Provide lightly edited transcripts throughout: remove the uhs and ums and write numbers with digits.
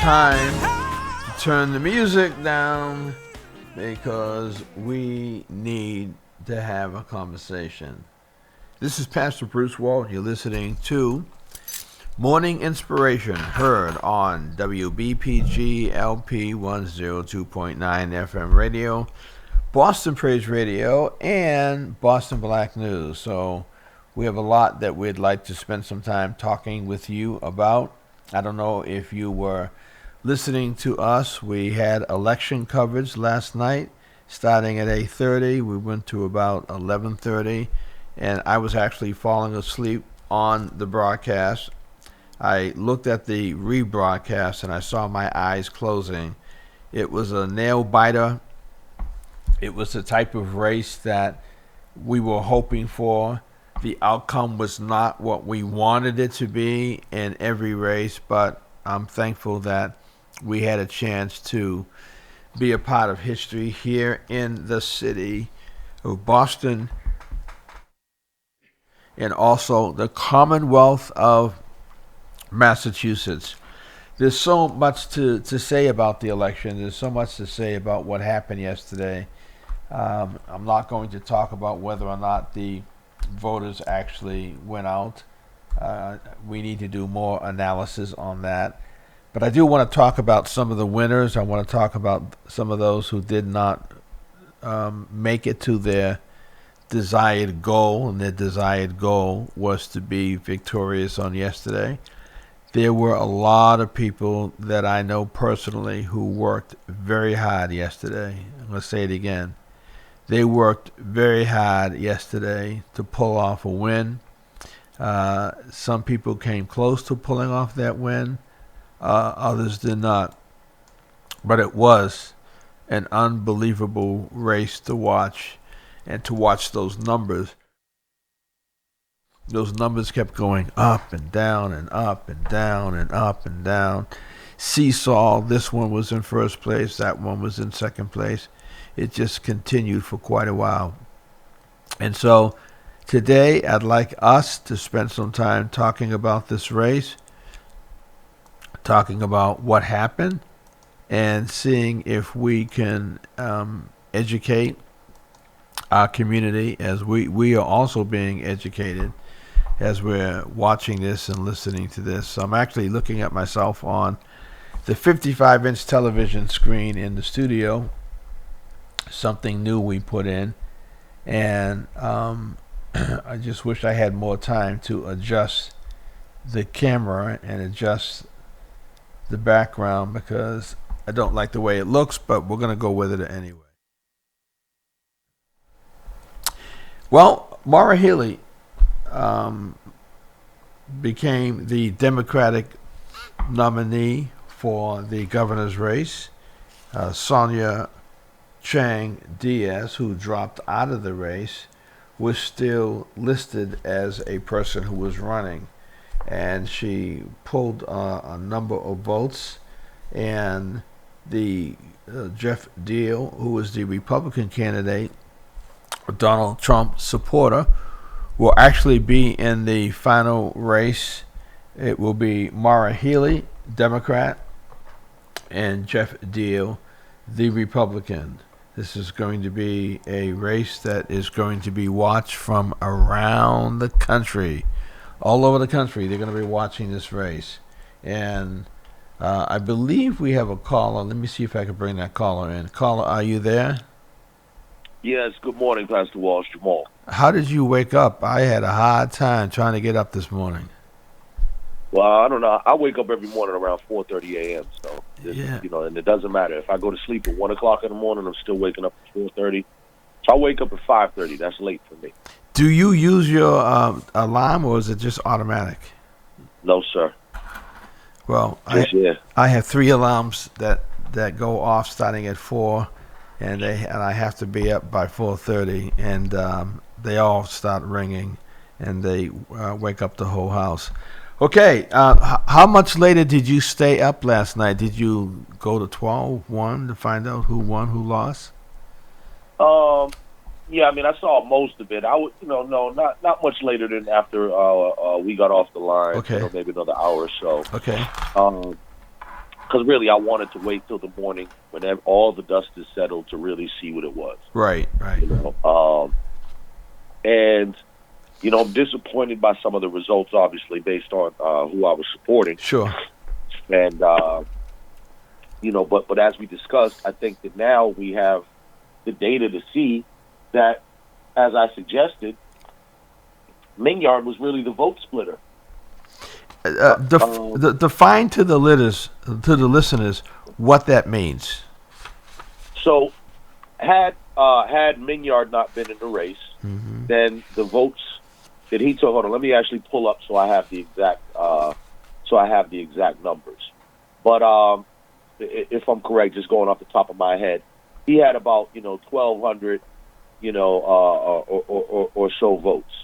time to turn the music down because we need to have a conversation. This is Pastor Bruce Walt. You're listening to Morning Inspiration, heard on WBPG LP 102.9 FM radio, Boston Praise Radio, and Boston Black News. So we have a lot that we'd like to spend some time talking with you about. I don't know if you were listening to us. We had election coverage last night, starting at 8:30. We went to about 11:30, and I was actually falling asleep on the broadcast. I looked at the rebroadcast, and I saw my eyes closing. It was a nail biter. It was the type of race that we were hoping for. The outcome was not what we wanted it to be in every race, but I'm thankful that we had a chance to be a part of history here in the city of Boston and also the Commonwealth of Massachusetts. There's so much to say about the election. There's so much to say about what happened yesterday. I'm not going to talk about whether or not the voters actually went out. We need to do more analysis on that. But I do want to talk about some of the winners. I want to talk about some of those who did not make it to their desired goal, and their desired goal was to be victorious on yesterday. There were a lot of people that I know personally who worked very hard yesterday. I'm going to say it again. They worked very hard yesterday to pull off a win. Some people came close to pulling off that win. Others did not. But it was an unbelievable race to watch, and to watch those numbers. Those numbers kept going up and down and up and down and up and down. Seesaw, this one was in first place, that one was in second place. It just continued for quite a while. And so today I'd like us to spend some time talking about this race, talking about what happened, and seeing if we can educate our community as we are also being educated as we're watching this and listening to this. So I'm actually looking at myself on the 55-inch television screen in the studio, something new we put in, and I just wish I had more time to adjust the camera and adjust the background because I don't like the way it looks, but we're going to go with it anyway. Well, Maura Healey became the Democratic nominee for the governor's race. Sonia Chang Diaz, who dropped out of the race, was still listed as a person who was running, and she pulled a number of votes, and the Jeff Deal, who was the Republican candidate, Donald Trump supporter, will actually be in the final race. It will be Maura Healey, Democrat, and Jeff Deal, the Republican. This is going to be a race that is going to be watched from around the country. All over the country, they're going to be watching this race. And I believe we have a caller. Let me see if I can bring that caller in. Caller, are you there? Yes, good morning, Pastor Walsh, Jamal. How did you wake up? I had a hard time trying to get up this morning. Well, I don't know. I wake up every morning around 4:30 a.m., so, Yeah. and it doesn't matter. If I go to sleep at 1 o'clock in the morning, I'm still waking up at 4:30. If I wake up at 5:30, that's late for me. Do you use your alarm, or is it just automatic? No, sir. Well, I have 3 alarms that go off starting at 4, and I have to be up by 4:30, and they all start ringing, and they wake up the whole house. Okay, how much later did you stay up last night? Did you go to 12-1 to find out who won, who lost? Yeah, I mean, I saw most of it. I would, no, not much later than after we got off the line. Okay. Maybe another hour or so. Okay. because really I wanted to wait till the morning when all the dust is settled to really see what it was. Right. You know, and you know, I'm disappointed by some of the results, obviously based on who I was supporting. Sure. And you know, but as we discussed, I think that now we have the data to see that, as I suggested, Minyard was really the vote splitter. Define to the listeners what that means. So, had Minyard not been in the race, then the votes that he took. Hold on, let me actually pull up so I have the exact numbers. But if I'm correct, just going off the top of my head, he had about 1,200 or so votes.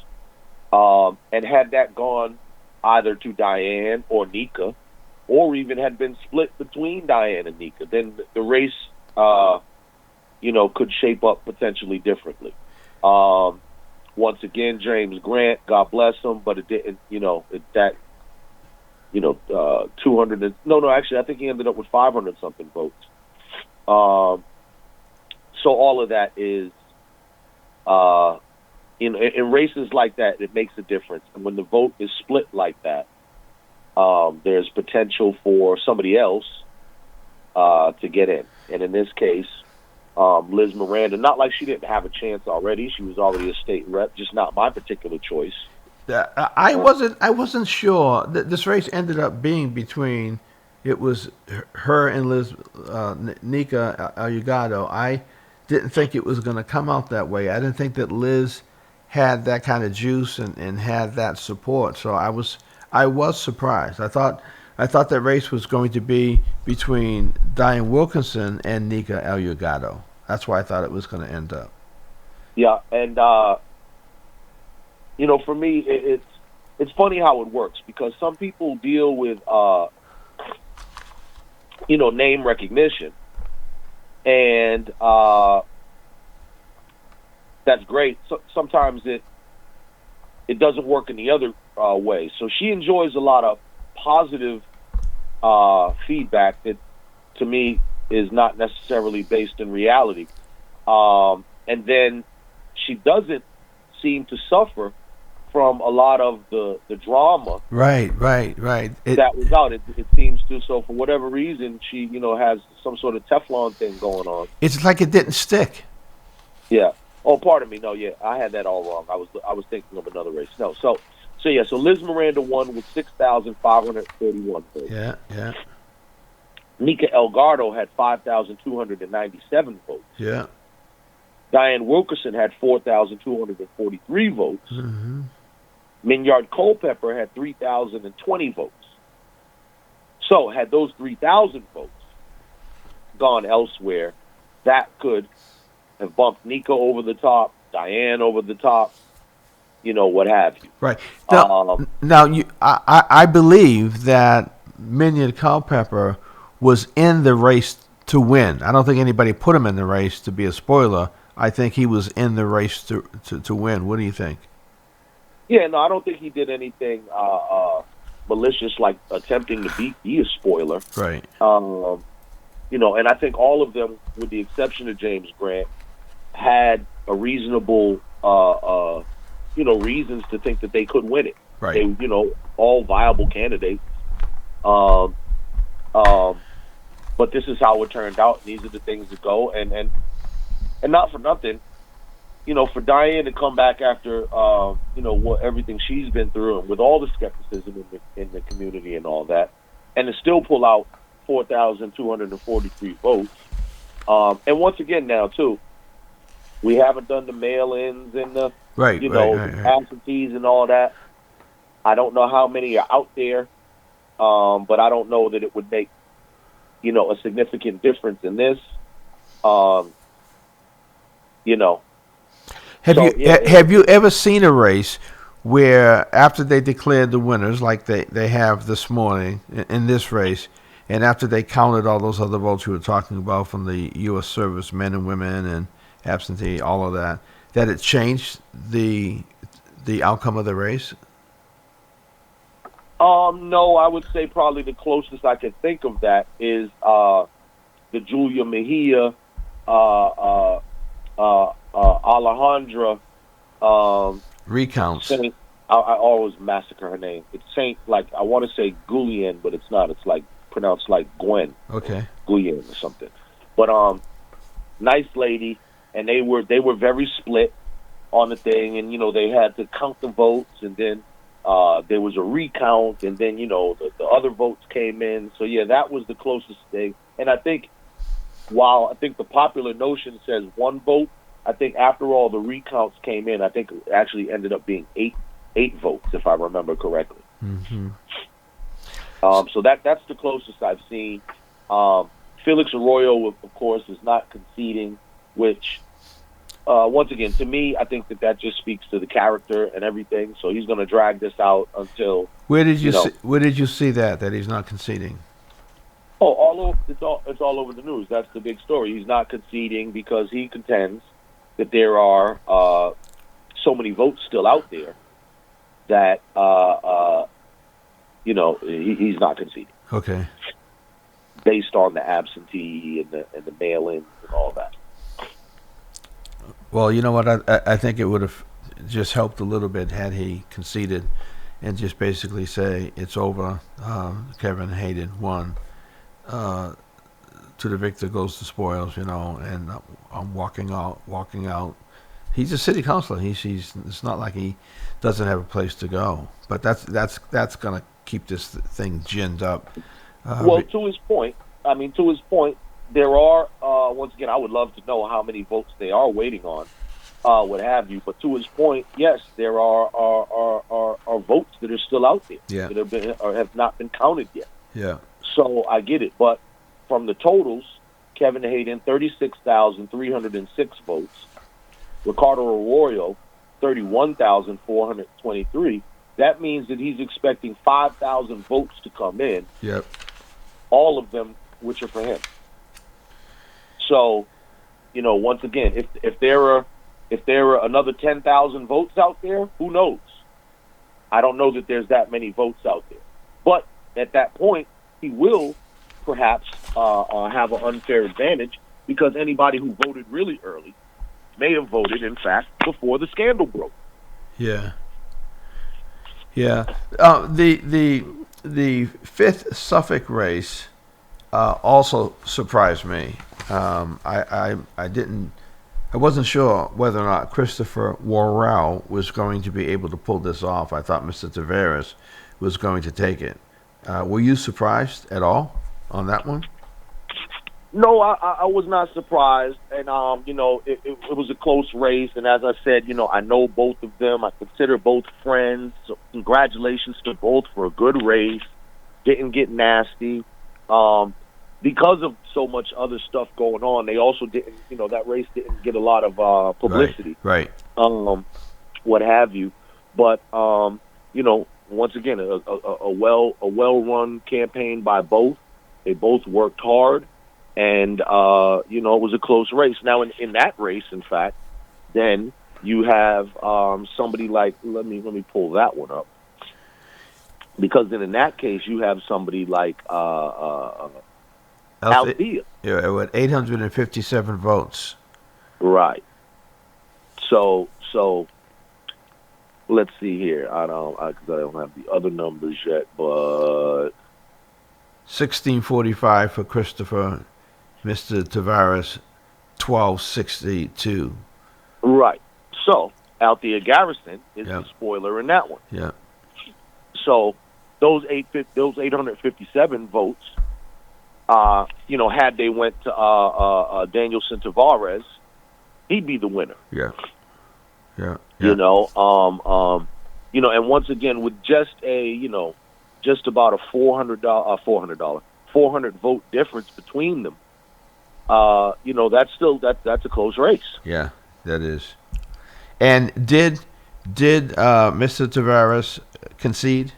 And had that gone either to Diane or Nika, or even had been split between Diane and Nika, then the race, could shape up potentially differently. Once again, James Grant, God bless him, but it didn't, 200. Actually, I think he ended up with 500 something votes. So all of that is, in races like that, it makes a difference. And when the vote is split like that, there's potential for somebody else to get in. And in this case, Liz Miranda, not like she didn't have a chance already. She was already a state rep, just not my particular choice. I wasn't sure that this race ended up being between. It was her and Liz Nika Delgado. I didn't think it was going to come out that way. I didn't think that Liz had that kind of juice and had that support. So I was surprised. I thought that race was going to be between Diane Wilkinson and Nika Delgado. That's why I thought it was going to end up. Yeah, and for me, it's funny how it works, because some people deal with name recognition, and that's great. So sometimes it doesn't work in the other way. So she enjoys a lot of positive feedback that, to me, is not necessarily based in reality. And then she doesn't seem to suffer from a lot of the drama. Right. That was out. It seems to. So for whatever reason, she has some sort of Teflon thing going on. It's like it didn't stick. Yeah. Oh, pardon me. No, yeah, I had that all wrong. I was thinking of another race. No. So Liz Miranda won with 6,531 votes. Yeah. Nika Delgado had 5,297 votes. Yeah. Diane Wilkerson had 4,243 votes. Mm-hmm. Minyard Culpepper had 3,020 votes. So had those 3,000 votes gone elsewhere, that could have bumped Nika over the top, Diane over the top, what have you. Right. Now I believe that Minyard Culpepper was in the race to win. I don't think anybody put him in the race to be a spoiler. I think he was in the race to win. What do you think? Yeah, no, I don't think he did anything malicious, like attempting to be a spoiler. Right. And I think all of them, with the exception of James Grant, had a reasonable, reasons to think that they could win it. Right. They, all viable candidates. But this is how it turned out. These are the things that go, and not for nothing, for Diane to come back after, what everything she's been through, and with all the skepticism in the community and all that, and to still pull out 4,243 votes. And once again, now too, we haven't done the mail-ins and the absentees and all that. I don't know how many are out there, but I don't know that it would make a significant difference in this. Have you ever seen a race where after they declared the winners, like they have this morning in this race, and after they counted all those other votes you were talking about from the U.S. service men and women and absentee, all of that, that it changed the outcome of the race? No, I would say probably the closest I can think of that is the Julia Mejia, Alejandra, Recounts. Saint. I always massacre her name. It's Saint, like I want to say Gullian, but it's not. It's like pronounced like Gwen or Okay. Gullian or something. But nice lady, and they were very split on the thing, and they had to count the votes, and then there was a recount, and then the other votes came in. So yeah, that was the closest thing. And I think while I think the popular notion says one vote, I think after all the recounts came in, I think it actually ended up being eight votes, if I remember correctly. Mm-hmm. So that's the closest I've seen. Felix Arroyo, of course, is not conceding, which once again, to me, I think that just speaks to the character and everything. So he's going to drag this out until. Where did you see that he's not conceding? Oh, all over, it's all over the news. That's the big story. He's not conceding because he contends that there are so many votes still out there that he's not conceding. Okay. Based on the absentee and the mail-in and all that. Well, you know what? I think it would have just helped a little bit had he conceded and just basically say it's over. Kevin Hayden won. To the victor goes the spoils, and I'm walking out. He's a city councilor. He's. It's not like he doesn't have a place to go. But that's gonna keep this thing ginned up. Well, to his point, there are once again, I would love to know how many votes they are waiting on, what have you. But to his point, yes, there are votes that are still out there that have been or have not been counted yet. Yeah. So I get it, but from the totals, Kevin Hayden 36,306 votes, Ricardo Arroyo 31,423. That means that he's expecting 5,000 votes to come in. Yep. All of them, which are for him. So, once again, if there are another 10,000 votes out there, who knows? I don't know that there's that many votes out there. But at that point, he will perhaps have an unfair advantage because anybody who voted really early may have voted, in fact, before the scandal broke. Yeah. Yeah. The fifth Suffolk race also surprised me. I wasn't sure whether or not Christopher Worrell was going to be able to pull this off. I thought Mr. Taveras was going to take it. Were you surprised at all on that one? No, I was not surprised, and it was a close race. And as I said, I know both of them. I consider both friends. So congratulations to both for a good race. Didn't get nasty. Because of so much other stuff going on, they also didn't. That race didn't get a lot of publicity. Right. What have you? But once again, a well-run campaign by both. They both worked hard. And, it was a close race. Now, in that race, in fact, then you have somebody like, let me pull that one up. Because then in that case, you have somebody like Althea. Yeah, with 857 votes. Right. So let's see here. I don't have the other numbers yet, but 1645 for Christopher. Mr. Taveras, 1262. Right. So Althea Garrison is the spoiler in that one. Yeah. So those 857 votes, had they went to Danielson Tavares, he'd be the winner. Yeah. Yeah. And once again, with just just about a $400 vote difference between them, that's a close race. Yeah, that is. And did Mr. Taveras concede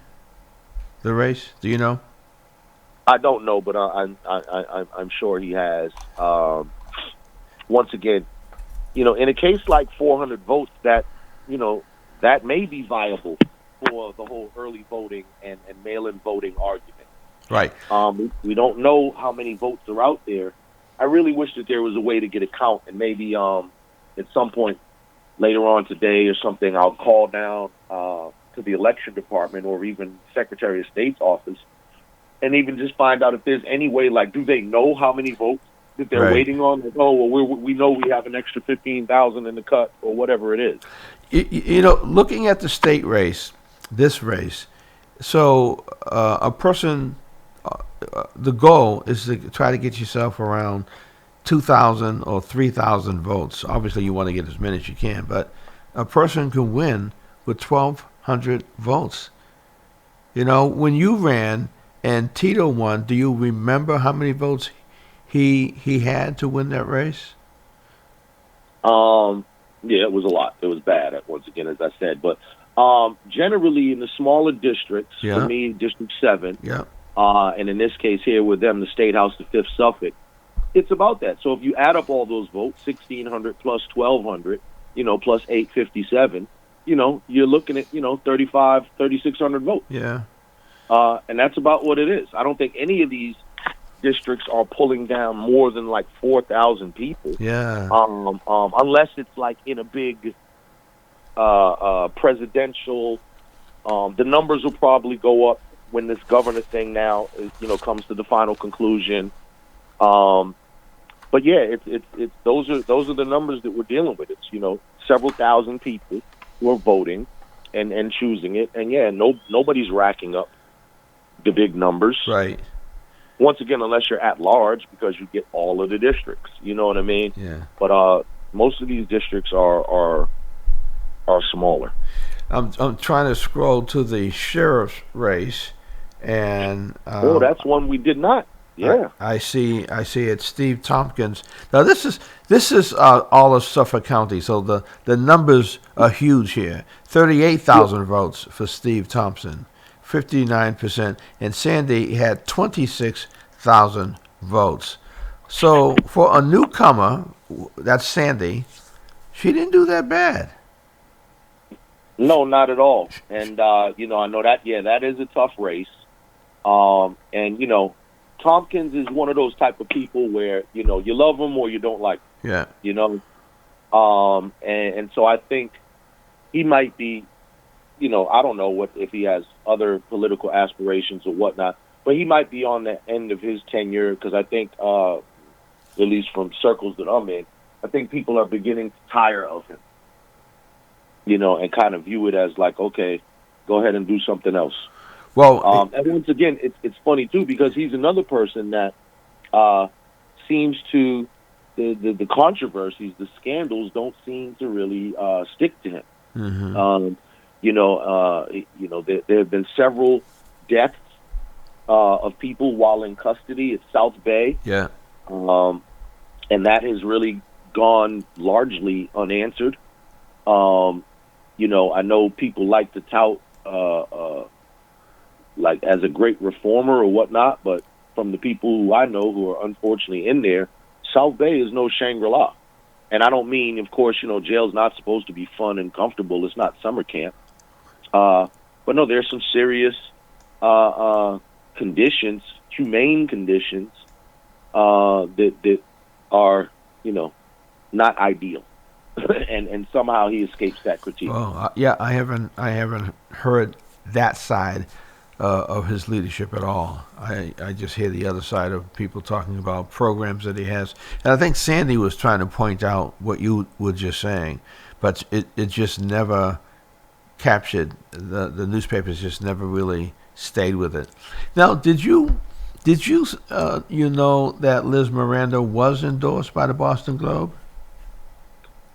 the race? Do you know? I don't know, but I'm sure he has. Once again, in a case like 400 votes, that may be viable for the whole early voting and mail-in voting argument. Right. We don't know how many votes are out there. I really wish that there was a way to get a count, and maybe at some point later on today or something, I'll call down to the election department or even Secretary of State's office and even just find out if there's any way, like, do they know how many votes that they're Right. waiting on? Like, oh, well, we know we have an extra 15,000 in the cut or whatever it is. You know, looking at the state race, this race, so a person, the goal is to try to get yourself around 2,000 or 3,000 votes. Obviously, you want to get as many as you can, but a person can win with 1,200 votes. You know, when you ran and Tito won, do you remember how many votes he had to win that race? Yeah, it was a lot. It was bad, once again, as I said. But generally, in the smaller districts, Yeah. for me, District 7, Yeah. and in this case here with them, the State House, the 5th Suffolk, it's about that. So if you add up all those votes, 1,600 plus 1,200, plus 857, you're looking at, 3,600 votes. Yeah. And that's about what it is. I don't think any of these districts are pulling down more than like 4,000 people. Yeah. Unless it's like in a big presidential, the numbers will probably go up when this governor thing now, comes to the final conclusion. But yeah, it's those are the numbers that we're dealing with. It's several thousand people who are voting and choosing it, and yeah, nobody's racking up the big numbers. Right. Once again, unless you're at large, because you get all of the districts. You know what I mean? Yeah. But most of these districts are smaller. I'm trying to scroll to the sheriff's race, and That's one we did not. Yeah. I see it's Steve Tompkins. Now this is all of Suffolk County, so the numbers are huge here. 38,000 votes for Steve Thompson, 59%, and Sandy had 26,000 votes. So for a newcomer, that's Sandy, she didn't do that bad. No, not at all. And I know that. Yeah, that is a tough race. And Tompkins is one of those type of people where you love him or you don't like him. Yeah. And so I think he might be, I don't know if he has other political aspirations or whatnot, but he might be on the end of his tenure because I think, at least from circles that I'm in, I think people are beginning to tire of him, and kind of view it as like, okay, go ahead and do something else. Well, and once again, it's funny too because he's another person that seems to the controversies, the scandals don't seem to really stick to him. mm-hmm. There have been several deaths of people while in custody at South Bay. Yeah. And that has really gone largely unanswered. I know people like to tout like as a great reformer or whatnot, but from the people who I know who are unfortunately in there, South Bay is no Shangri-La. And I don't mean, of course, jail's not supposed to be fun and comfortable. It's not summer camp. But no, there's some serious conditions, humane conditions, that are, not ideal. and somehow he escapes that critique. Oh, yeah, I haven't heard that side of his leadership at all. I just hear the other side of people talking about programs that he has. And I think Sandy was trying to point out what you were just saying, but it just never captured. The newspapers just never really stayed with it. Now, did you know that Liz Miranda was endorsed by the Boston Globe?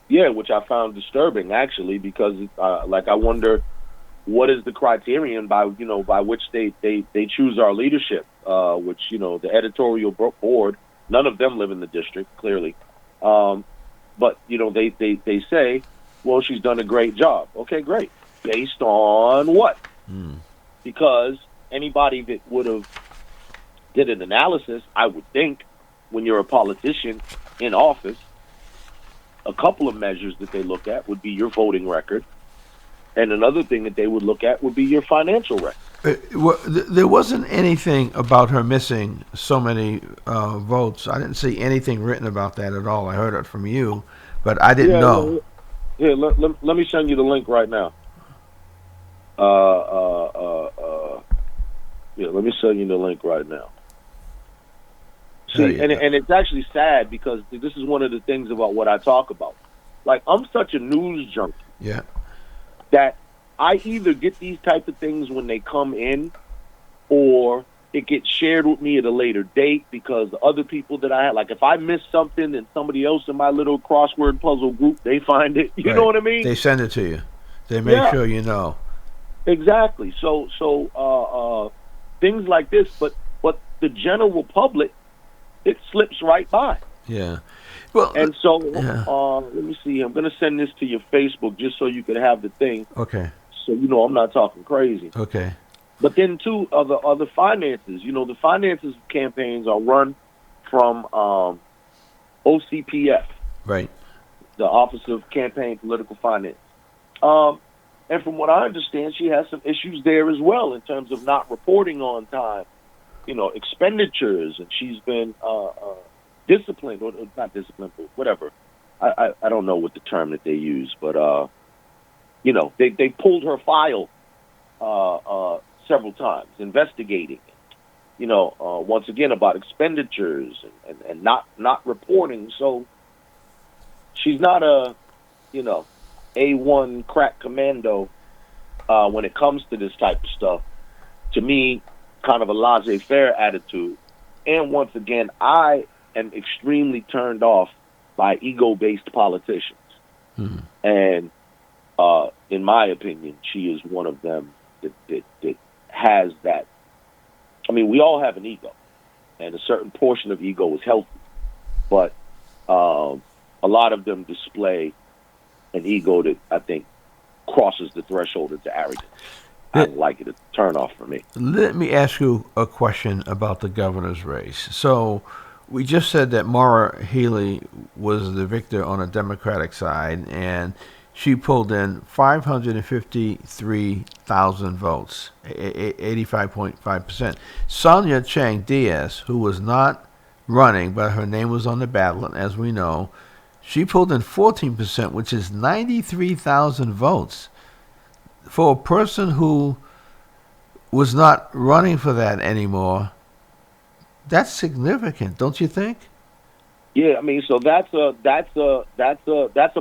Yeah, which I found disturbing actually, because I wonder what is the criterion by which they choose our leadership, which the editorial board, none of them live in the district clearly, but they say, well, she's done a great job. Okay, great. Based on what? Because anybody that would have did an analysis, I would think, when you're a politician in office, a couple of measures that they look at would be your voting record, And another thing that they would look at would be your financial record. There wasn't anything about her missing so many votes. I didn't see anything written about that at all. I heard it from you, but I didn't know. Yeah, let me send you the link right now. Yeah, let me send you the link right now. See, and it's actually sad because this is one of the things about what I talk about. Like, I'm such a news junkie. Yeah. That I either get these type of things when they come in, or it gets shared with me at a later date because the other people that I had, like if I miss something and somebody else in my little crossword puzzle group, they find it. You know what I mean? They send it to you. They make sure you know. Exactly. So things like this, but the general public, it slips right by. Yeah. Well, and so let me see. I'm going to send this to your Facebook just so you could have the thing. Okay. So I'm not talking crazy. Okay. But then too, other finances. The finances campaigns are run from OCPF, right? The Office of Campaign Political Finance. And from what I understand, she has some issues there as well in terms of not reporting on time, expenditures, and she's been disciplined, or not disciplined, but whatever. I don't know what the term that they use, but they pulled her file several times, investigating, once again about expenditures and not reporting. So she's not a A1 crack commando when it comes to this type of stuff. To me, kind of a laissez-faire attitude. And once again, I am extremely turned off by ego-based politicians. Mm-hmm. And in my opinion, she is one of them that has that. I mean, we all have an ego, and a certain portion of ego is healthy, but a lot of them display an ego that I think crosses the threshold into arrogance. I don't like it. It's a turn off for me. Let me ask you a question about the governor's race. So we just said that Maura Healey was the victor on the Democratic side, and she pulled in 553,000 votes, 85.5%. Sonia Chang Diaz, who was not running, but her name was on the ballot, as we know, she pulled in 14%, which is 93,000 votes. For a person who was not running for that anymore, that's significant, don't you think? Yeah, I mean, so that's a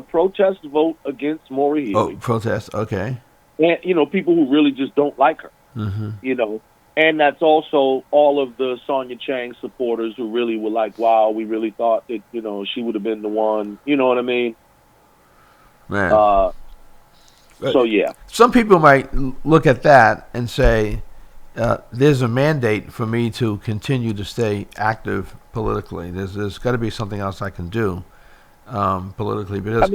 protest vote against Maura Healey. Oh, protest, okay. And people who really just don't like her. Mm-hmm. And that's also all of the Sonia Chang supporters who really were like, wow, we really thought that she would have been the one. You know what I mean? Man. So yeah. Some people might look at that and say, there's a mandate for me to continue to stay active politically. There's got to be something else I can do politically. Because,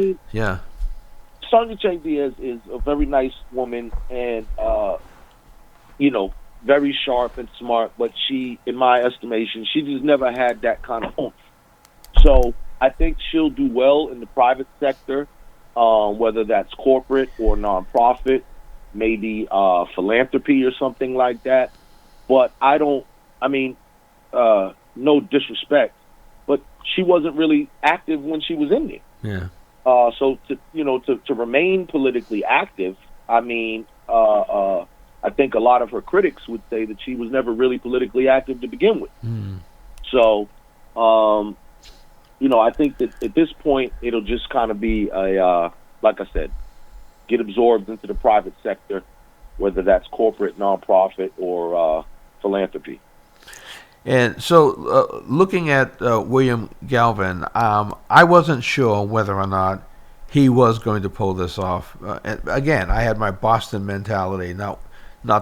Sonia Chang Diaz is a very nice woman and, very sharp and smart, but she, in my estimation, she just never had that kind of oomph. So I think she'll do well in the private sector, whether that's corporate or nonprofit, maybe philanthropy or something like that. But no disrespect, but she wasn't really active when she was in there. Yeah. So to remain politically active, I think a lot of her critics would say that she was never really politically active to begin with. Mm. So, I think that at this point it'll just kind of be like I said, get absorbed into the private sector, whether that's corporate, nonprofit, or philanthropy. And so, looking at William Galvin, I wasn't sure whether or not he was going to pull this off. Again, I had my Boston mentality, not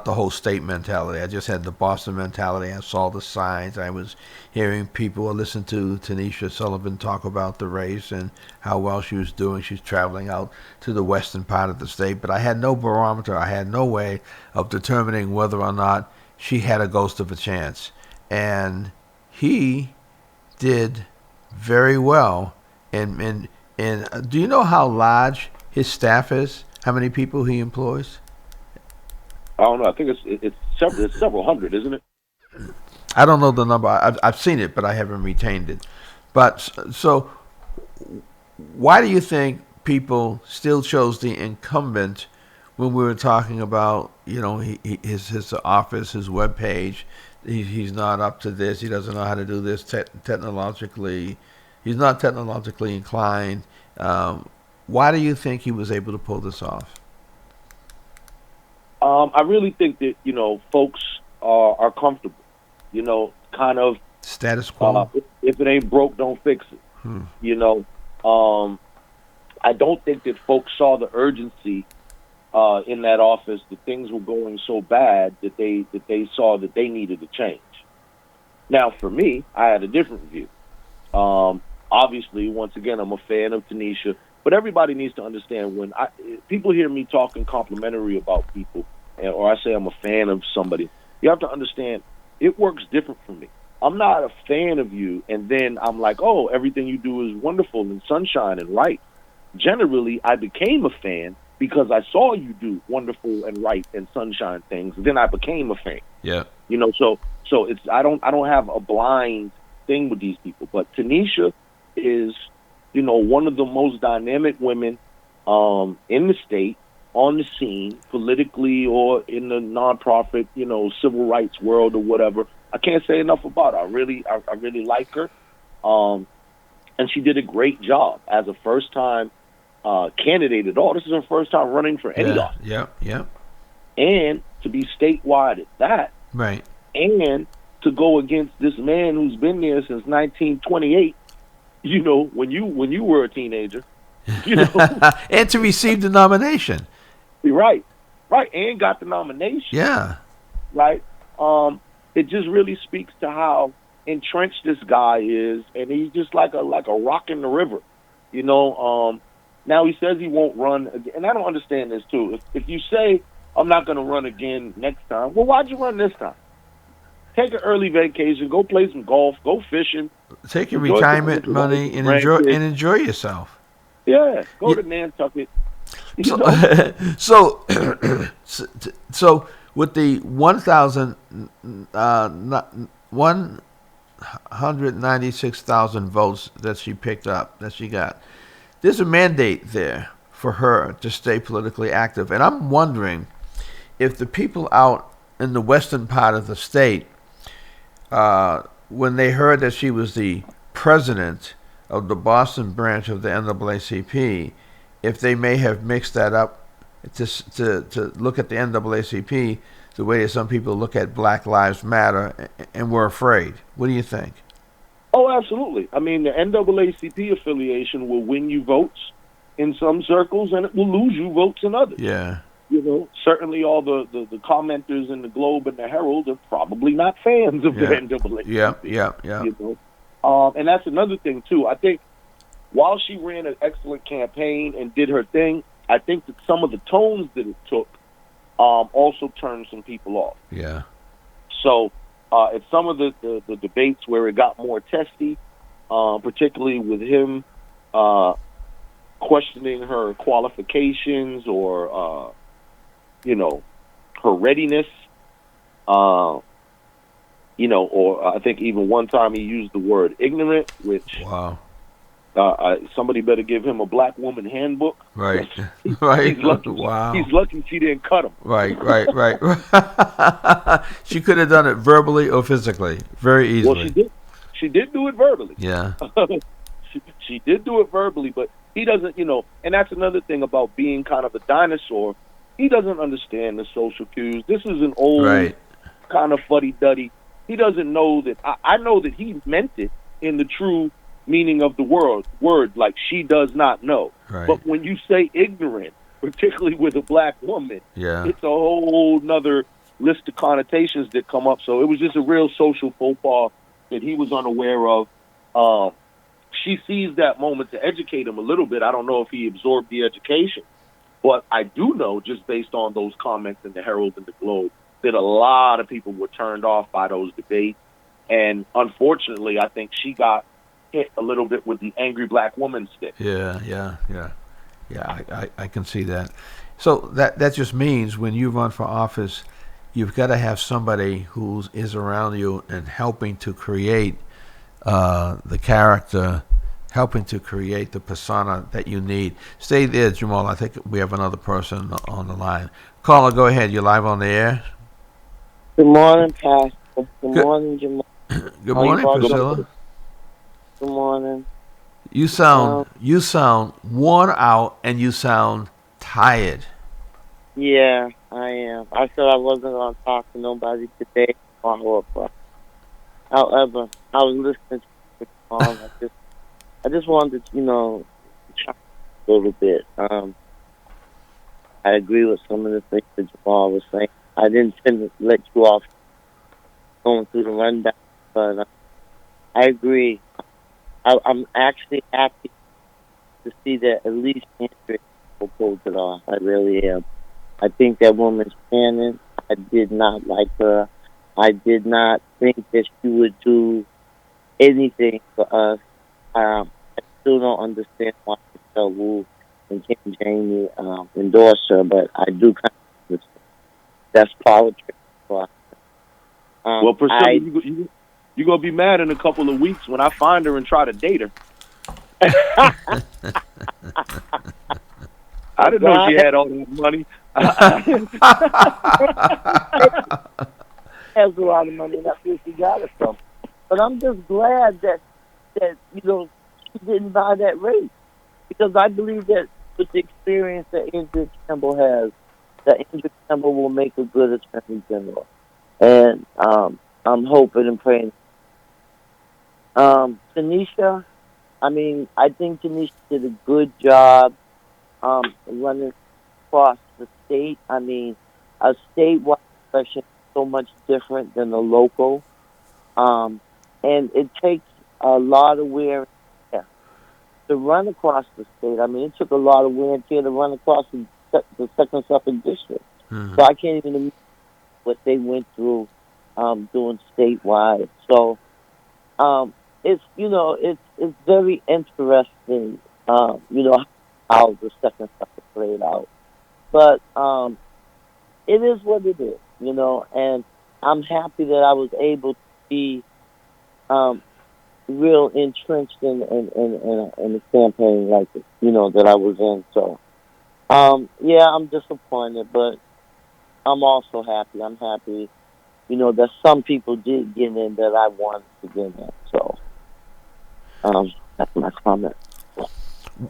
the whole state mentality. I just had the Boston mentality. I saw the signs. I was hearing people. I listened to Tanisha Sullivan talk about the race and how well she was doing. She's traveling out to the western part of the state. But I had no barometer. I had no way of determining whether or not she had a ghost of a chance. And he did very well. And do you know how large his staff is? How many people he employs? I don't know. I think it's several hundred, isn't it? I don't know the number. I've seen it, but I haven't retained it. But so, why do you think people still chose the incumbent when we were talking about, his office, his web page? He's not up to this. He doesn't know how to do this technologically. He's not technologically inclined. Why do you think he was able to pull this off? I really think that folks are comfortable. Kind of Status quo. If it ain't broke, don't fix it. I don't think that folks saw the urgency in that office, that things were going so bad that they saw that they needed to change. Now, for me, I had a different view. Obviously, once again, I'm a fan of Tanisha, but everybody needs to understand when people hear me talking complimentary about people, or I say I'm a fan of somebody, you have to understand it works different for me. I'm not a fan of you, and then I'm like, oh, everything you do is wonderful and sunshine and right. Generally, I became a fan because I saw you do wonderful and right and sunshine things. Then I became a fan. Yeah. So it's I don't have a blind thing with these people. But Tanisha is, one of the most dynamic women in the state, on the scene, politically or in the nonprofit, civil rights world or whatever. I can't say enough about her. I really like her. And she did a great job as a first-time candidate at all. This is her first time running for any office. Yeah. And to be statewide at that. Right. And to go against this man who's been there since 1928, when you were a teenager. And to receive the nomination. Right, and got the nomination. Yeah. Right. It just really speaks to how entrenched this guy is, and he's just like a rock in the river. Now he says he won't run again, and I don't understand this too. If you say I'm not going to run again next time, well, why'd you run this time? Take an early vacation, go play some golf, go fishing, take your retirement money and enjoy yourself. Yeah, go to Nantucket. So with the 196,000 votes that she picked up, that she got, there's a mandate there for her to stay politically active. And I'm wondering if the people out in the western part of the state, when they heard that she was the president of the Boston branch of the NAACP, if they may have mixed that up to look at the NAACP the way that some people look at Black Lives Matter and were afraid. What do you think? Oh, absolutely. I mean, the NAACP affiliation will win you votes in some circles, and it will lose you votes in others. Yeah. Certainly all the commenters in the Globe and the Herald are probably not fans of the NAACP. Yeah. And that's another thing, too. I think while she ran an excellent campaign and did her thing, I think that some of the tones that it took also turned some people off. Yeah. So at some of the debates where it got more testy, particularly with him questioning her qualifications or, her readiness, or I think even one time he used the word ignorant, which wow. Somebody better give him a Black woman handbook. Right, right. He's lucky, wow. He's lucky she didn't cut him. Right. She could have done it verbally or physically, very easily. Well, she did. She did do it verbally. Yeah. she did do it verbally, but he doesn't, and that's another thing about being kind of a dinosaur. He doesn't understand the social cues. This is an old kind of fuddy-duddy. He doesn't know that. I know that he meant it in the true meaning of the word, like she does not know. Right. But when you say ignorant, particularly with a Black woman, it's a whole nother list of connotations that come up. So it was just a real social faux pas that he was unaware of. She seized that moment to educate him a little bit. I don't know if he absorbed the education, but I do know, just based on those comments in the Herald and the Globe, that a lot of people were turned off by those debates. And unfortunately, I think she got hit a little bit with the angry Black woman stick. Yeah, I can see that. So that just means when you run for office, you've got to have somebody who is around you and helping to create the character, helping to create the persona that you need. Stay there, Jamal. I think we have another person on the line. Caller, go ahead. You're live on the air. Good morning, Pastor. Good Good, morning, Jamal. good How you morning, all doing? Priscilla. Good morning. You sound worn out and you sound tired. Yeah, I am. I said I wasn't going to talk to nobody today. However, I was listening to the song. I just wanted to, chat a little bit. I agree with some of the things that Jamal was saying. I didn't tend to let you off going through the rundown, but I agree. I'm actually happy to see that at least Andrea pulled it off. I really am. I think that woman's Shannon. I did not like her. I did not think that she would do anything for us. I still don't understand why Michelle Wu and Kim Jamie endorse her, but I do kind of understand. That's politics. Well, Priscilla, you're going to be mad in a couple of weeks when I find her and try to date her. I didn't know she had all that money. Has a lot of money. That's where she got it from. But I'm just glad that she didn't buy that race, because I believe that with the experience that Andrew Campbell has, that Andrew Campbell will make a good attorney general. And I'm hoping and praying. Tanisha, I think Tanisha did a good job running across the state. A statewide election is so much different than a local. And it takes a lot of wear and tear to run across the state. It took a lot of wear and tear to run across the second Suffolk district. Mhm. So I can't even imagine what they went through doing statewide. So it's very interesting, how the second Suffolk played out. But it is what it is, and I'm happy that I was able to be real entrenched in a campaign like it, that I was in. So, I'm disappointed, but I'm also happy. I'm happy, that some people did get in that I wanted to get in. So, that's my comment.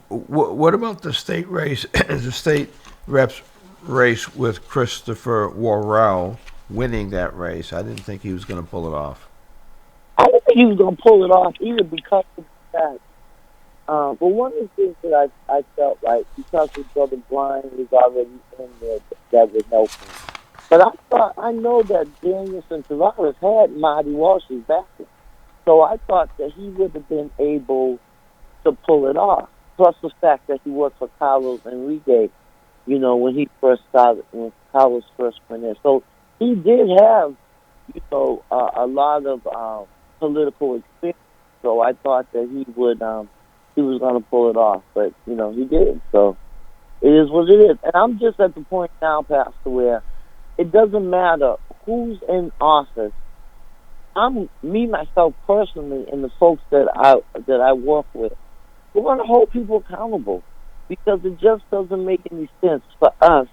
What about the state race, the state reps race with Christopher Worrell winning that race? I didn't think he was going to pull it off. I didn't think he was going to pull it off either because of that. But one of the things that I felt like, because his brother Brian was already in there, that would help him. But I know that Danielson Tavares had Marty Walsh's backing. So I thought that he would have been able to pull it off. Plus the fact that he worked for Carlos Enrique, when he first started, when Carlos first went in. So he did have, a lot of political experience. So I thought that he was going to pull it off. But, he did. So it is what it is. And I'm just at the point now, Pastor, where it doesn't matter who's in office. Me, myself personally, and the folks that I work with, we want to hold people accountable, because it just doesn't make any sense for us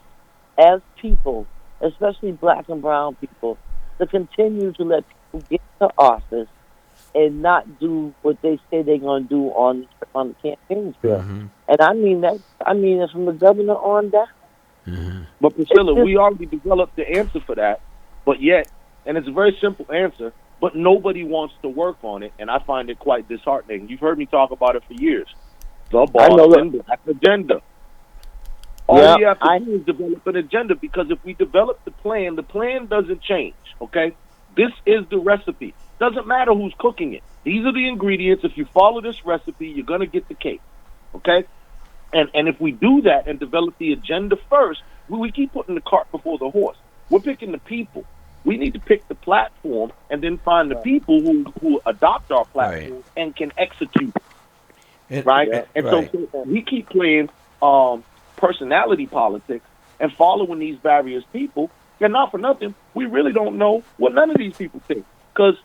as people, especially black and brown people, to continue to let people get to office and not do what they say they're going to do on the campaign trail. Mm-hmm. And I mean that. It's from the governor on down. Mm-hmm. But Priscilla, we already developed the answer for that, but yet, and it's a very simple answer, but nobody wants to work on it, and I find it quite disheartening. You've heard me talk about it for years. The Boston Black Agenda. All we have to do is develop an agenda, because if we develop the plan doesn't change, okay? This is the recipe. Doesn't matter who's cooking it. These are the ingredients. If you follow this recipe, you're going to get the cake, okay? And if we do that and develop the agenda first, we keep putting the cart before the horse. We're picking the people. We need to pick the platform and then find the people who adopt our platform and can execute it. Right? And so we keep playing personality politics and following these various people. And not for nothing, we really don't know what none of these people think. Because,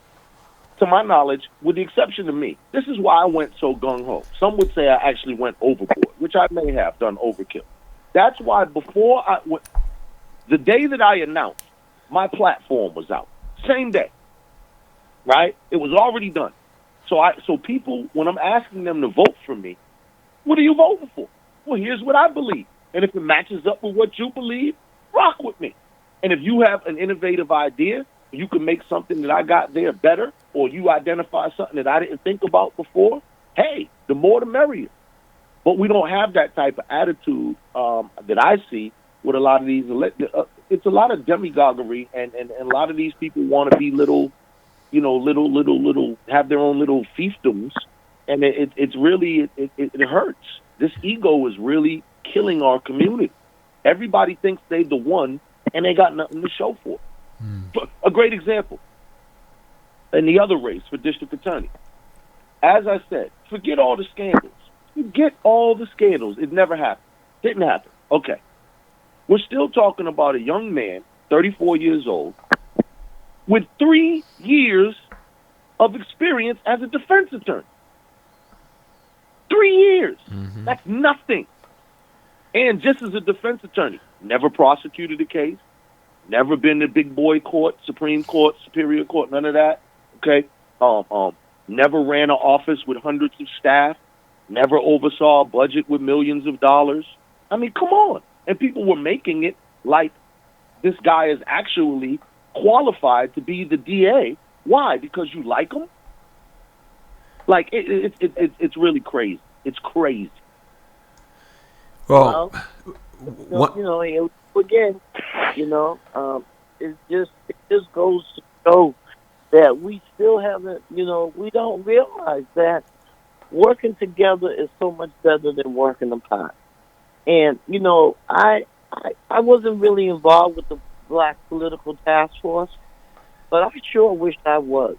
to my knowledge, with the exception of me, this is why I went so gung-ho. Some would say I actually went overboard, which I may have done overkill. That's why the day that I announced, my platform was out. Same day, right? It was already done. So people, when I'm asking them to vote for me, what are you voting for? Well, here's what I believe. And if it matches up with what you believe, rock with me. And if you have an innovative idea, you can make something that I got there better, or you identify something that I didn't think about before, hey, the more the merrier. But we don't have that type of attitude that I see with a lot of these. It's a lot of demagoguery, and a lot of these people want to be little, have their own little fiefdoms, and it's really, it hurts. This ego is really killing our community. Everybody thinks they're the one, and they got nothing to show for it. A great example, in the other race for district attorney. As I said, forget all the scandals. Forget all the scandals. It never happened. Didn't happen. Okay. We're still talking about a young man, 34 years old, with 3 years of experience as a defense attorney. 3 years. Mm-hmm. That's nothing. And just as a defense attorney, never prosecuted a case, never been to big boy court, Supreme Court, Superior Court, none of that. Okay. Never ran an office with hundreds of staff, never oversaw a budget with millions of dollars. I mean, come on. And people were making it like this guy is actually qualified to be the DA. Why? Because you like him? Like, it's really crazy. It's crazy. Well, again, it just goes to show that we still haven't, we don't realize that working together is so much better than working apart. And, I wasn't really involved with the Black Political Task Force, but I sure wish I was.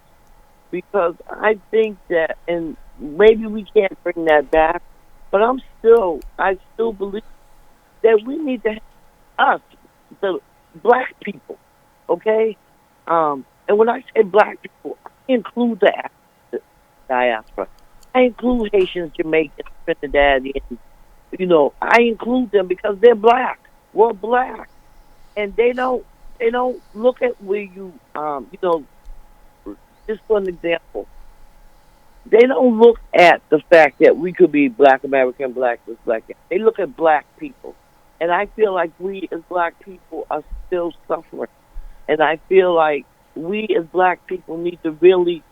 Because I think that, and maybe we can't bring that back, but I still believe that we need to have us, the Black people, okay? And when I say Black people, I include the diaspora. I include Haitians, Jamaicans, Trinidadians. I include them because they're Black. We're Black, and they don't look at where you, just for an example, they don't look at the fact that we could be Black American, Black this, Black that. They look at Black people, and I feel like we as Black people are still suffering, and I feel like we as Black people need to really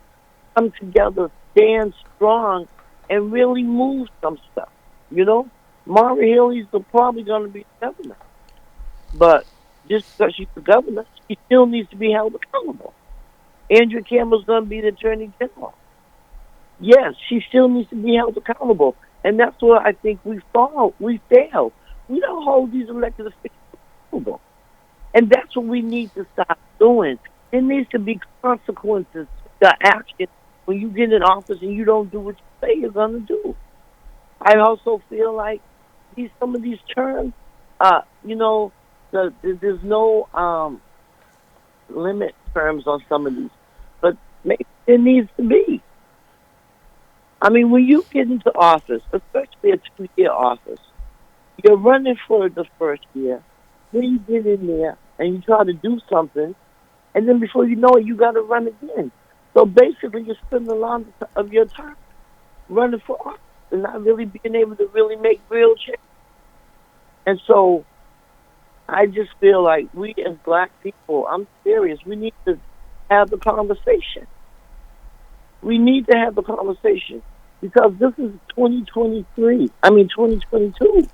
come together, stand strong, and really move some stuff. Mara Healey's probably going to be governor. But just because she's the governor, she still needs to be held accountable. Andrew Campbell's going to be the attorney general. Yes, she still needs to be held accountable. And that's where I think we fail. We don't hold these elected officials accountable. And that's what we need to stop doing. There needs to be consequences to action when you get in office and you don't do what you say you're going to do. I also feel like some of these terms, there's no limit terms on some of these, but maybe there needs to be. I mean, when you get into office, especially a 2-year office, you're running for the first year, then you get in there and you try to do something, and then before you know it, you got to run again. So basically, you're spending a lot of your time running for office and not really being able to really make real change. And so I just feel like we as Black people, I'm serious, we need to have the conversation. We need to have the conversation because this is 2022.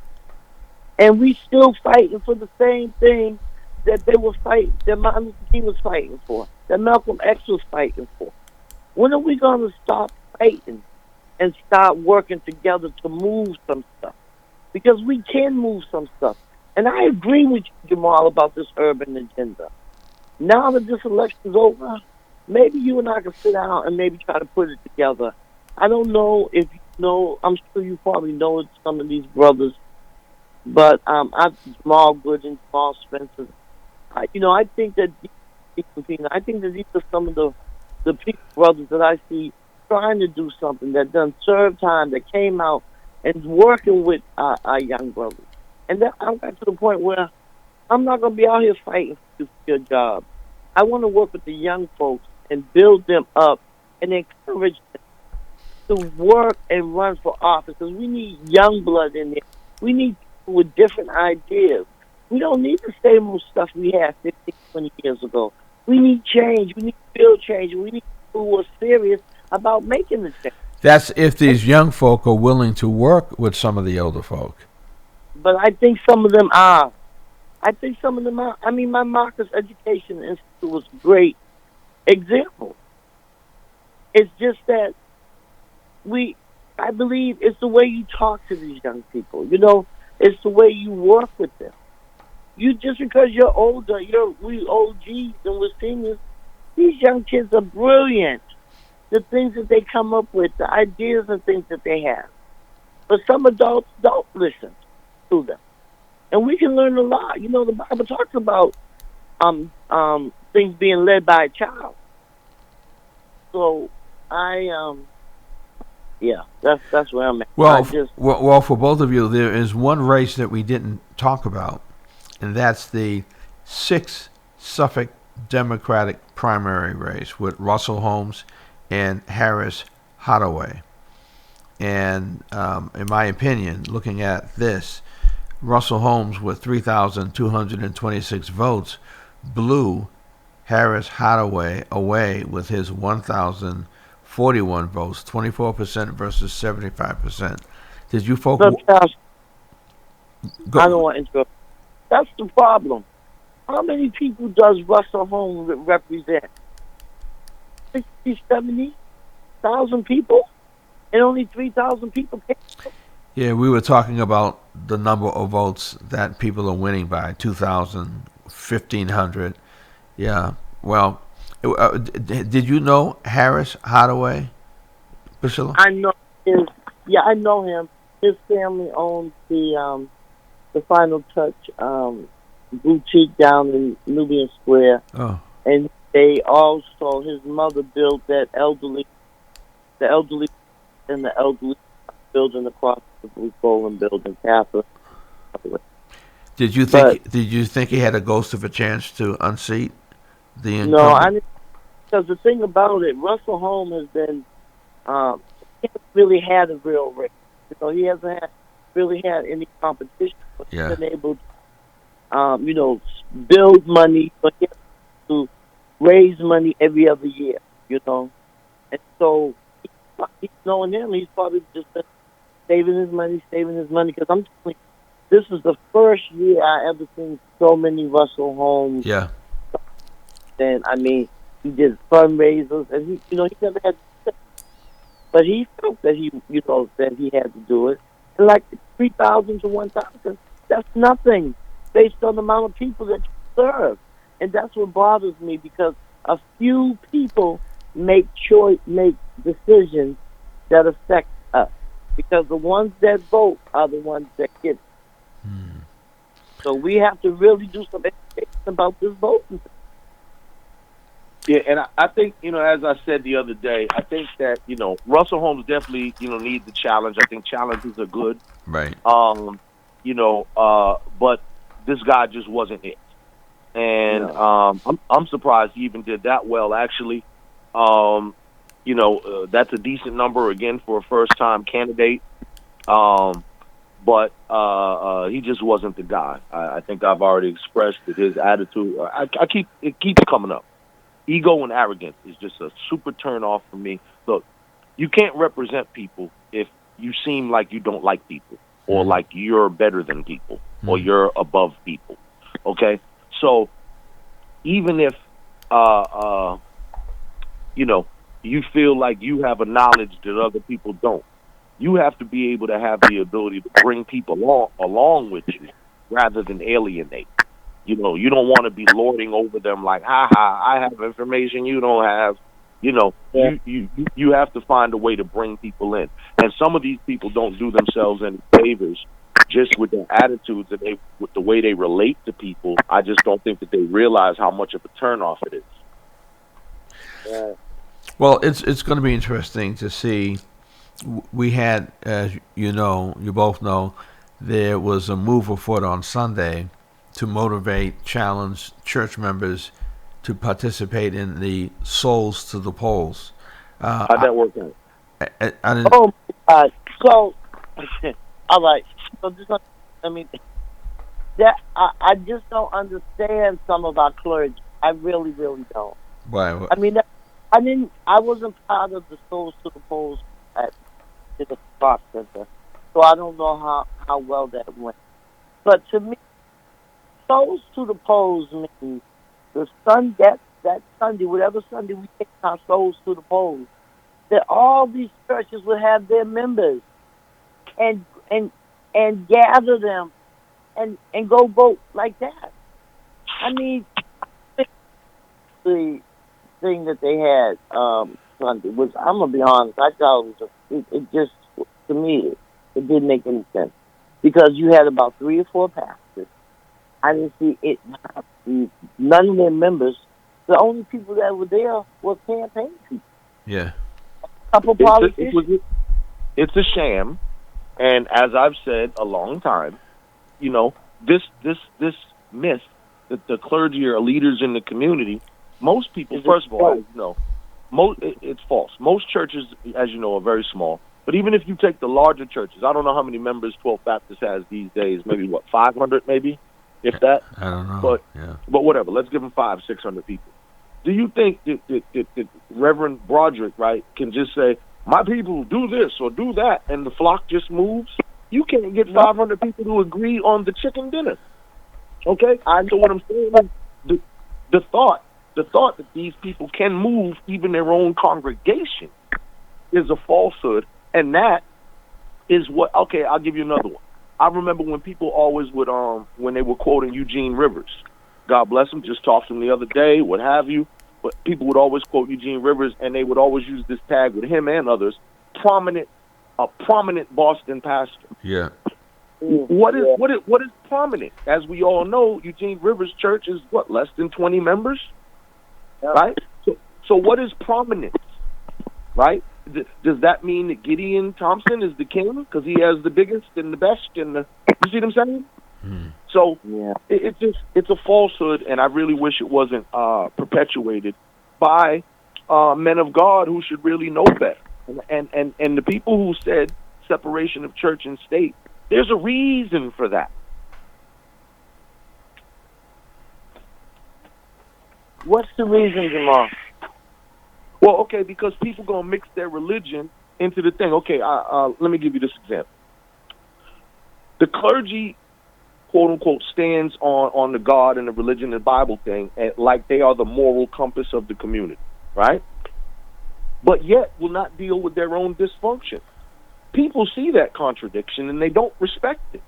And we still fighting for the same thing that they were fighting, that Martin Luther King was fighting for, that Malcolm X was fighting for. When are we going to stop fighting and start working together to move some stuff? Because we can move some stuff. And I agree with you, Jamal, about this urban agenda. Now that this election's over, maybe you and I can sit down and maybe try to put it together. I don't know if you know, I'm sure you probably know some of these brothers But I Jamal Good and Jamal Spencer. I think that I think that these are some of the people brothers that I see trying to do something that done served time that came out and working with our young brothers. And then I got to the point where I'm not gonna be out here fighting for your job. I want to work with the young folks and build them up and encourage them to work and run for office. Because we need young blood in there. We need people with different ideas. We don't need the same old stuff we had 15, 20 years ago. We need change. We need real change. We need people who are serious about making the change. That's if these young folk are willing to work with some of the older folk. But I think some of them are. I think some of them are. I mean, my Marcus Education Institute was a great example. It's just that I believe it's the way you talk to these young people. It's the way you work with them. You just because you're older, we OGs and we're seniors. These young kids are brilliant. The things that they come up with, the ideas and things that they have. But some adults don't listen to them, and we can learn a lot. The Bible talks about things being led by a child. So that's where I'm at. Well, for both of you, there is one race that we didn't talk about, and that's the 6th Suffolk Democratic primary race with Russell Holmes and Harris Hottaway. And in my opinion, looking at this, Russell Holmes with 3,226 votes blew Harris Hottaway away with his 1,041 votes, 24% versus 75%. Did you folks? I don't want to interrupt. That's the problem. How many people does Russell Holmes represent? 60, 70,000 people? And only 3,000 people came? Yeah, we were talking about the number of votes that people are winning by, 2,000, 1,500. Yeah, well, did you know Harris Hottaway, Priscilla? I know I know him. His family owns the Final Touch boutique down in Nubian Square. Oh. And they also, his mother built the elderly and the elderly building across the Blue Bowling building, Catholic. Did you think he had a ghost of a chance to unseat the incumbent? No, I didn't, because the thing about it, Russell Holmes has been he hasn't really had a real race. He hasn't really had any competition. But Yeah. He's been able to, build money, but he has to raise money every other year. And so, he's knowing him, he's probably just been saving his money, because I'm telling you, this is the first year I ever seen so many Russell Holmes. Yeah. And I mean, he did fundraisers, and he never had to, but he felt that that he had to do it. And like 3,000 to 1,000, that's nothing based on the amount of people that you serve. And that's what bothers me, because a few people make decisions that affect us, because the ones that vote are the ones that get it. So we have to really do some education about this voting. Yeah, and I think, as I said the other day, I think that, Russell Holmes definitely, needs the challenge. I think challenges are good. Right. But this guy just wasn't it. And I'm surprised he even did that well, actually. That's a decent number, again, for a first-time candidate. But he just wasn't the guy. I think I've already expressed that his attitude, it keeps coming up. Ego and arrogance is just a super turn off for me. Look, you can't represent people if you seem like you don't like people, or like you're better than people, or you're above people. Okay? So even if you feel like you have a knowledge that other people don't, you have to be able to have the ability to bring people along with you rather than alienate. You don't want to be lording over them like, I have information you don't have. You have to find a way to bring people in. And some of these people don't do themselves any favors just with their attitudes and with the way they relate to people, I just don't think that they realize how much of a turnoff it is. Yeah. Well, it's going to be interesting to see. We had, as you know, you both know, there was a move afoot on Sunday to motivate, challenge church members to participate in the Souls to the Polls. How'd that work out? I didn't. Oh my God. So, all right. So just I mean that I just don't understand some of our clergy. I really, really don't. Why? I mean, I wasn't part of the Souls to the Polls at the Spark Center, so I don't know how well that went. But to me, Souls to the Polls means that Sunday, whatever Sunday we take our souls to the polls, that all these churches would have their members and gather them and go vote like that. I mean, the thing that they had Sunday was, I'm gonna be honest, I thought it just, to me, it didn't make any sense because you had about 3 or 4 pastors. I didn't see it. None of their members. The only people that were there were campaign people. Yeah. A couple politicians. It's a sham, and as I've said a long time, you know, this myth that the clergy are leaders in the community. Most people, first of all, as you know, it's false. Most churches, as you know, are very small. But even if you take the larger churches, I don't know how many members 12th Baptist has these days. Maybe 500, maybe, if that. I don't know. But whatever. Let's give them 500-600 people. Do you think that Reverend Broderick, right, can just say, "My people do this or do that," and the flock just moves? You can't get 500 people to agree on the chicken dinner. Okay. So what I'm saying is the thought that these people can move even their own congregation is a falsehood, and that is what. Okay, I'll give you another one. I remember when people always would when they were quoting Eugene Rivers, God bless him, just talked to him the other day, what have you. But people would always quote Eugene Rivers, and they would always use this tag with him and others, a prominent Boston pastor. Yeah. What is prominent? As we all know, Eugene Rivers Church is less than 20 members, right? So what is prominence, right? Does that mean that Gideon Thompson is the king because he has the biggest and the best and the? You see what I'm saying? So it's a falsehood, and I really wish it wasn't perpetuated by men of God who should really know better. And the people who said separation of church and state, there's a reason for that. What's the reason, Jamal? Well, okay, because people gonna mix their religion into the thing. Okay, let me give you this example. The clergy, quote unquote, stands on the God and the religion and Bible thing, like they are the moral compass of the community, right? But yet will not deal with their own dysfunction. People see that contradiction and they don't respect it.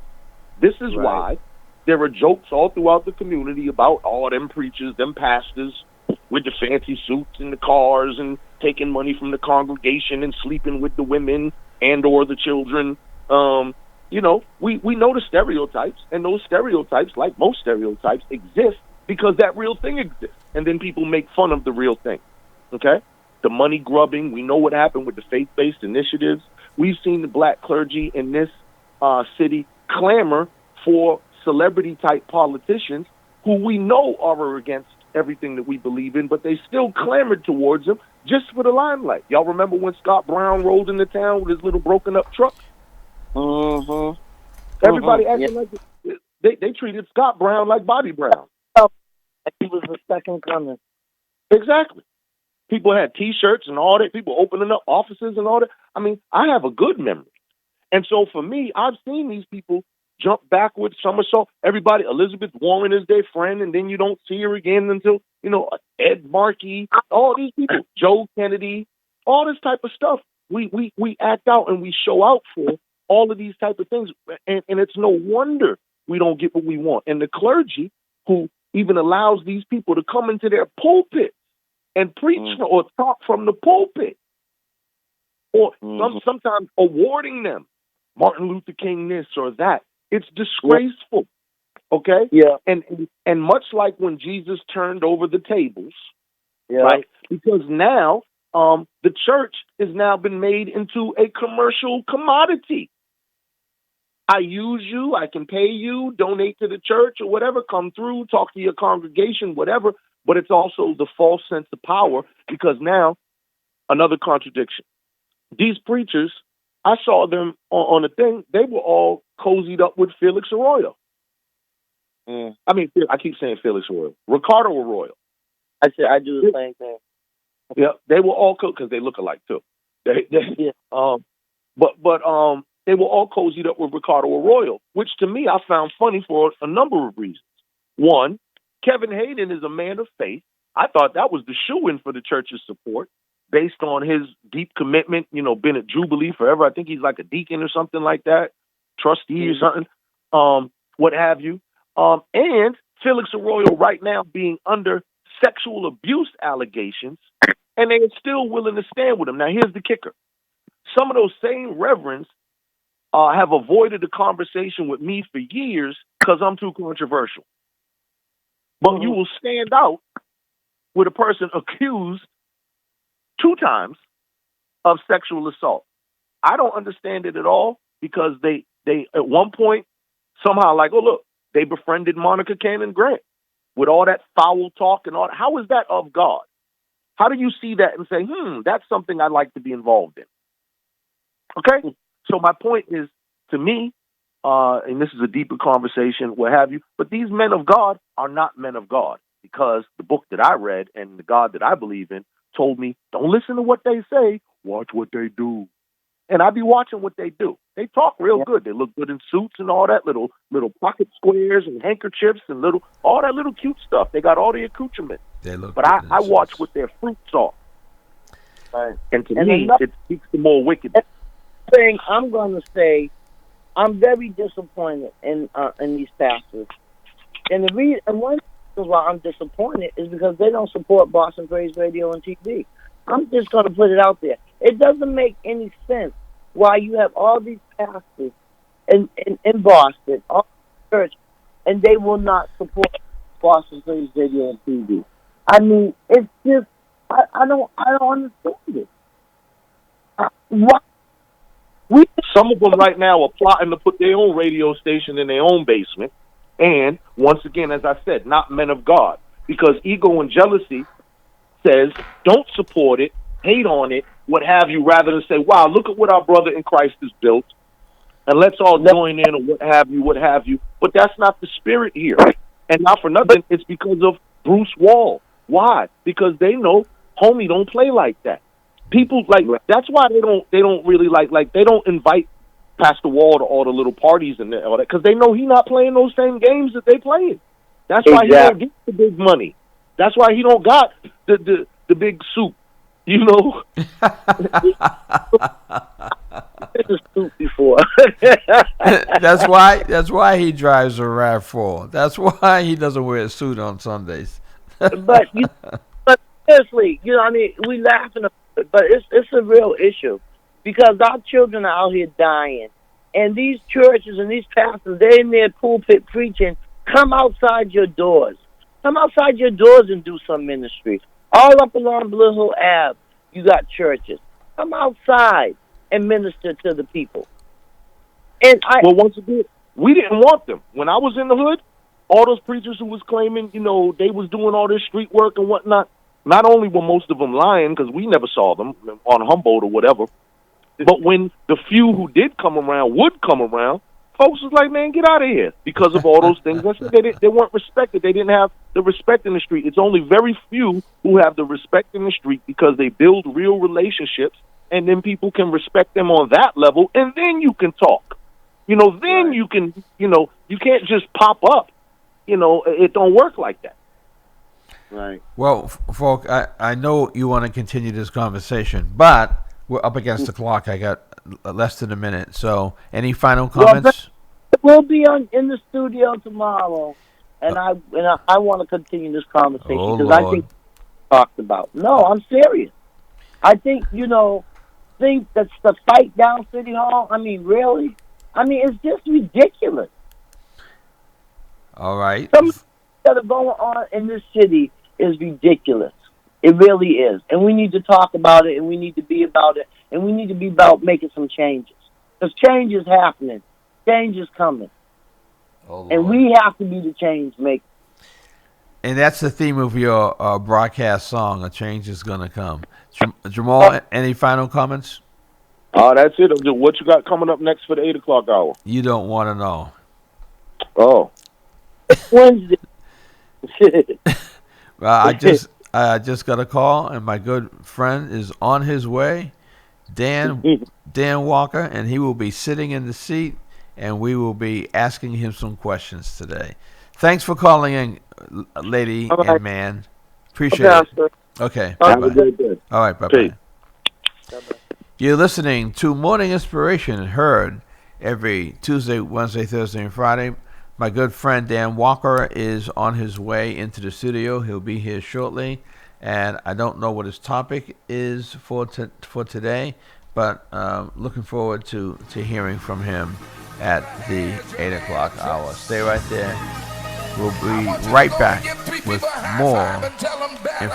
This is why there are jokes all throughout the community about all them preachers, them pastors with the fancy suits and the cars and taking money from the congregation and sleeping with the women and or the children. You know, we know the stereotypes, and those stereotypes, like most stereotypes, exist because that real thing exists. And then people make fun of the real thing. Okay? The money grubbing, we know what happened with the faith-based initiatives. We've seen the black clergy in this city clamor for celebrity-type politicians who we know are against everything that we believe in, but they still clamored towards them just for the limelight. Y'all remember when Scott Brown rolled into town with his little broken-up truck? Mm-hmm. Everybody acting like they treated Scott Brown like Bobby Brown. He was the second coming. Exactly. People had T-shirts and all that. People opening up offices and all that. I mean, I have a good memory. And so for me, I've seen these people jump backwards, somersault. Everybody, Elizabeth Warren is their friend, and then you don't see her again until, Ed Markey, all these people, Joe Kennedy, all this type of stuff. We act out and we show out for all of these type of things. And it's no wonder we don't get what we want. And the clergy, who even allows these people to come into their pulpit and preach or talk from the pulpit, or sometimes awarding them Martin Luther King this or that. It's disgraceful. Okay? Yeah. And much like when Jesus turned over the tables, Yeah. right? Because now the church has now been made into a commercial commodity. I use you, I can pay you, donate to the church or whatever, come through, talk to your congregation, whatever. But it's also the false sense of power, because now, another contradiction. These preachers, I saw them on a thing, they were all cozied up with Felix Arroyo. I mean, I keep saying Felix Arroyo. Ricardo Arroyo. I do the same thing. Yeah, they were all because they look alike too. Yeah. But they were all cozied up with Ricardo Arroyo, which to me I found funny for a number of reasons. One, Kevin Hayden is a man of faith. I thought that was the shoe-in for the church's support, based on his deep commitment. You know, been at Jubilee forever. I think he's like a deacon or something like that, trustee or something, what have you. And Felix Arroyo right now being under sexual abuse allegations, and they are still willing to stand with him. Now, here's the kicker. Some of those same reverends have avoided a conversation with me for years because I'm too controversial. But you will stand out with a person accused 2 times of sexual assault. I don't understand it at all, because they at one point somehow like, oh, look, they befriended Monica Cannon Grant with all that foul talk and all that. How is that of God? How do you see that and say, that's something I'd like to be involved in? Okay? So my point is, to me, and this is a deeper conversation, what have you, but these men of God are not men of God, because the book that I read and the God that I believe in told me, don't listen to what they say, watch what they do. And I be watching what they do. They talk real good. They look good in suits and all that, little pocket squares and handkerchiefs and all that little cute stuff. They got all the accoutrements. But I watch what their fruits are. Right. And to me, it speaks to more wickedness. Thing I'm going to say, I'm very disappointed in these pastors, and one reason why I'm disappointed is because they don't support Boston Praise Radio and TV. I'm just going to put it out there. It doesn't make any sense why you have all these pastors in Boston, all the church, and they will not support Boston Praise Radio and TV. I mean, it's just I don't understand it. Why? Some of them right now are plotting to put their own radio station in their own basement. And once again, as I said, not men of God. Because ego and jealousy says, don't support it, hate on it, what have you, rather than say, wow, look at what our brother in Christ has built, and let's all join in, or what have you. But that's not the spirit here. And not for nothing, it's because of Bruce Wall. Why? Because they know homie don't play like that. People that's why they don't really they don't invite Pastor Wall to all the little parties and all that, because they know he's not playing those same games that they playing. That's why he don't get the big money. That's why he don't got the big soup. You know. This is soup before. That's why he drives a RAV4. That's why he doesn't wear a suit on Sundays. but seriously, I mean, we laughing, but it's a real issue, because our children are out here dying, and these churches and these pastors, they're in their pulpit preaching. Come outside your doors. Come outside your doors and do some ministry. All up along Blue Hill Ave, you got churches. Come outside and minister to the people. And once again, we didn't want them. When I was in the hood, all those preachers who was claiming, they was doing all this street work and whatnot, not only were most of them lying, because we never saw them on Humboldt or whatever, but when the few who did come around would come around, folks was like, man, get out of here, because of all those things. They weren't respected. They didn't have the respect in the street. It's only very few who have the respect in the street, because they build real relationships, and then people can respect them on that level, and then you can talk. Then right. You can, you can't just pop up. It don't work like that. Right. Well, folk, I know you want to continue this conversation, but we're up against the clock. I got less than a minute. So, any final comments? We'll be in the studio tomorrow, and I want to continue this conversation, because I think talked about. No, I'm serious. I think think that's the fight down City Hall. I mean, really? I mean, it's just ridiculous. All right. Some that are going on in this city is ridiculous. It really is. And we need to talk about it, and we need to be about it, and we need to be about making some changes. Because change is happening. Change is coming. Oh, And Lord. we have to be the change makers. And that's the theme of your broadcast song. A change is gonna come. Jamal, any final comments? That's it. What you got coming up next for the 8 o'clock hour? You don't want to know. Oh, Wednesday. I just got a call, and my good friend is on his way, Dan Walker, and he will be sitting in the seat, and we will be asking him some questions today. Thanks for calling in, lady All right. and man. Appreciate it. Pastor. Okay, Have bye a bye. good day. All right, bye Peace. bye. You're listening to Morning Inspiration, heard every Tuesday, Wednesday, Thursday, and Friday. My good friend Dan Walker is on his way into the studio. He'll be here shortly, and I don't know what his topic is for today, but looking forward to hearing from him at the 8 o'clock hour. Stay right there. We'll be right back with more information.